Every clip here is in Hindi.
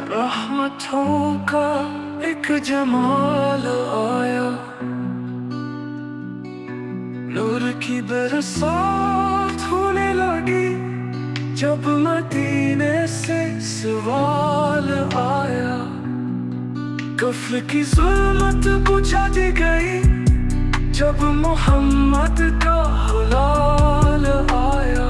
रहमतों का एक जमाल आया, नूर की बरसात होने लगी जब मदीने से सवाल आया। कफ्र की ज़ुल्मत बुझा दी गई जब मोहम्मद का हलाल आया।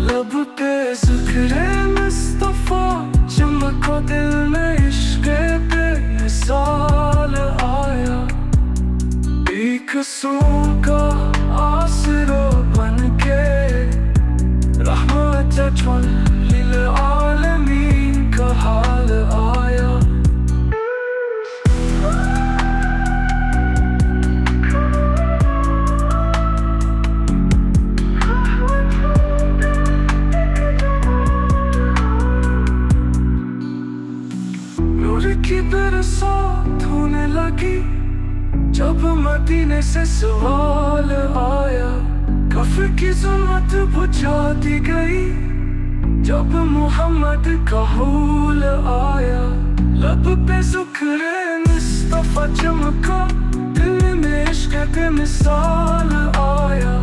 लब पे ज़िक्र मुस्तफ़ा चमको, दिल में इश्क़ पे मिसाल आया। बेकसूरों का आसरा बनके रहमतुल लिल आलमीन का हाल आया। नूर की बरसात होने लगी जब मदीने से सवाल आया। कफ्र की ज़ुल्मत बुझा दी गई जब मोहम्मद का हुल आया। लब पे ज़िक्र मुस्तफ़ा चमका, दिल में इश्क़ पे मिसाल आया।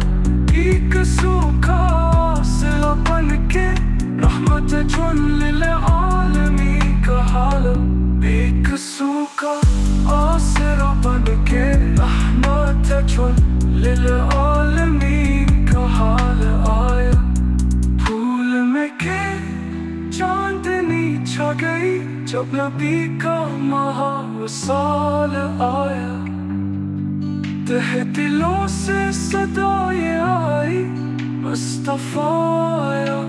बेकसूरों का आसरा बनके रहमतुल लिल आलमीन का हाल। बेकसूरों का आसरा बनके रहमतुल लिल आलमीन का हाल आया। फूल में के चांदनी छा गई जब नबी का महावसाल आया। तहे दिलों से सदाएं आई, मुस्तफ़ा आया।